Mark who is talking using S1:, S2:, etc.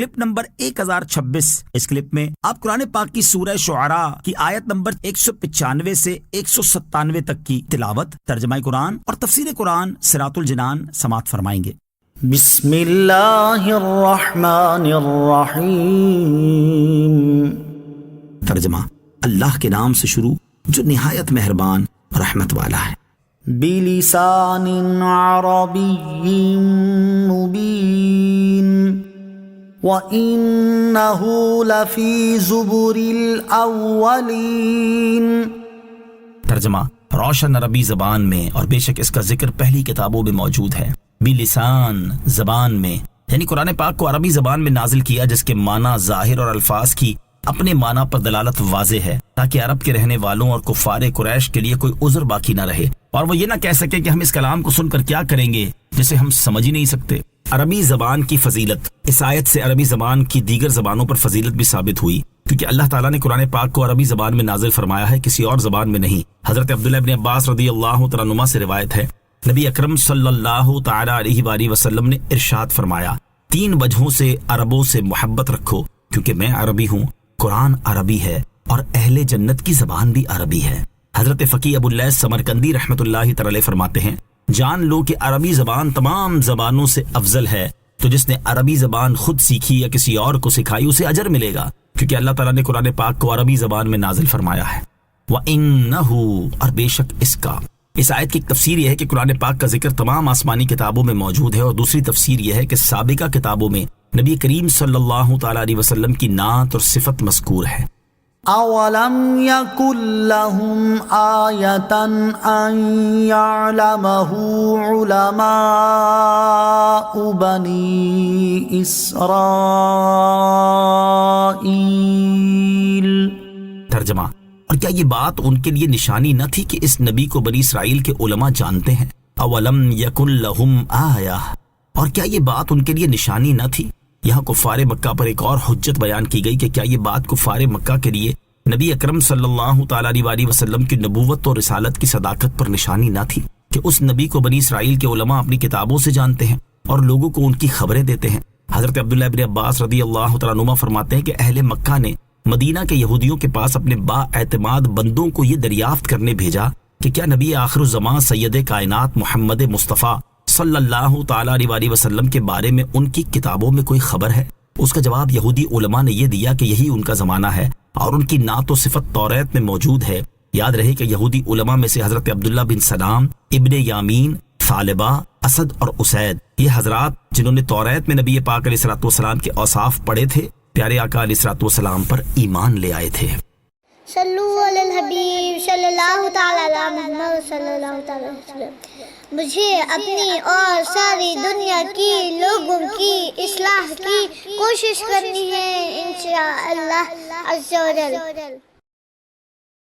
S1: Clip number 1026۔ اس clip میں آپ قرآن پاک کی سورہ شعراء کی آیت نمبر 195 سے 197 تک کی تلاوت، ترجمہ قرآن اور تفسیر قرآن صراط الجنان سماعت فرمائیں گے۔
S2: بسم اللہ الرحمن الرحیم۔
S1: ترجمہ: اللہ کے نام سے شروع جو نہایت مہربان رحمت والا ہے۔
S2: بلسان عربی مبین وَإِنَّهُ لَفِي زُبُرِ الْأَوَّلِينَ۔
S1: ترجمہ: روشن عربی زبان میں اور بے شک اس کا ذکر پہلی کتابوں میں موجود ہے۔ بلسان زبان میں یعنی قرآن پاک کو عربی زبان میں نازل کیا جس کے معنی ظاہر اور الفاظ کی اپنے معنی پر دلالت واضح ہے، تاکہ عرب کے رہنے والوں اور کفار قریش کے لیے کوئی عذر باقی نہ رہے اور وہ یہ نہ کہہ سکے کہ ہم اس کلام کو سن کر کیا کریں گے جسے ہم سمجھ ہی نہیں سکتے۔ عربی زبان کی فضیلت، اس آیت سے عربی زبان کی دیگر زبانوں پر فضیلت بھی ثابت ہوئی، کیونکہ اللہ تعالیٰ نے قرآن پاک کو عربی زبان میں نازل فرمایا ہے، کسی اور زبان میں نہیں۔ حضرت عبداللہ ابن عباس رضی اللہ تعالیٰ عنہما سے روایت ہے، نبی اکرم صلی اللہ تعالیٰ علیہ وآلہ وسلم نے ارشاد فرمایا، 3 وجہوں سے عربوں سے محبت رکھو، کیونکہ میں عربی ہوں، قرآن عربی ہے اور اہل جنت کی زبان بھی عربی ہے۔ حضرت فقی ابو اللیث سمرقندی رحمۃ اللہ تعالی فرماتے ہیں، جان لو کہ عربی زبان تمام زبانوں سے افضل ہے، تو جس نے عربی زبان خود سیکھی یا کسی اور کو سکھائی اسے اجر ملے گا، کیونکہ اللہ تعالیٰ نے قرآن پاک کو عربی زبان میں نازل فرمایا ہے۔ وَإِنَّهُ اور بے شک اس کا۔ اس آیت کی ایک تفسیر یہ ہے کہ قرآن پاک کا ذکر تمام آسمانی کتابوں میں موجود ہے، اور دوسری تفسیر یہ ہے کہ سابقہ کتابوں میں نبی کریم صلی اللہ تعالیٰ علیہ وسلم کی نعت اور صفت مذکور ہے۔
S2: اولم یکن لهم آیۃ ان یعلمہ علماء بنی اسرائیل۔
S1: ترجمہ: اور کیا یہ بات ان کے لیے نشانی نہ تھی کہ اس نبی کو بنی اسرائیل کے علماء جانتے ہیں؟ اولم یکن لہم آیہ، اور کیا یہ بات ان کے لیے نشانی نہ تھی؟ یہاں کفار مکہ پر ایک اور حجت بیان کی گئی کہ کیا یہ بات کفار مکہ کے لیے نبی اکرم صلی اللہ تعالیٰ علیہ وسلم کی نبوت اور رسالت کی صداقت پر نشانی نہ تھی کہ اس نبی کو بنی اسرائیل کے علماء اپنی کتابوں سے جانتے ہیں اور لوگوں کو ان کی خبریں دیتے ہیں۔ حضرت عبداللہ ابن عباس رضی اللہ تعالیٰ عنہما فرماتے ہیں کہ اہل مکہ نے مدینہ کے یہودیوں کے پاس اپنے با اعتماد بندوں کو یہ دریافت کرنے بھیجا کہ کیا نبی آخر الزمان سید کائنات محمد مصطفیٰ صلی اللہ تعالیٰ علیہ وسلم کے بارے میں ان کی کتابوں میں کوئی خبر ہے؟ اس کا جواب یہودی علماء نے یہ دیا کہ یہی ان کا زمانہ ہے اور ان کی نعت و صفت توریت میں موجود ہے۔ یاد رہے کہ یہودی علماء میں سے حضرت عبداللہ بن سلام، ابن یامین، ثعلبہ، اسد اور اسید، یہ حضرات جنہوں نے توریت میں نبی پاک علیہ الصلوۃ والسلام کے اوصاف پڑھے تھے، پیارے آقا علیہ الصلوۃ والسلام پر ایمان لے آئے تھے۔
S3: صلو علی الحبیب صلی اللہ تعالی علی محمد صلی اللہ تعالی علیہ وسلم۔ مجھے اپنی اور ساری دنیا کی لوگوں کی اصلاح کی کوشش کرنی ہے انشاءاللہ عز و جل۔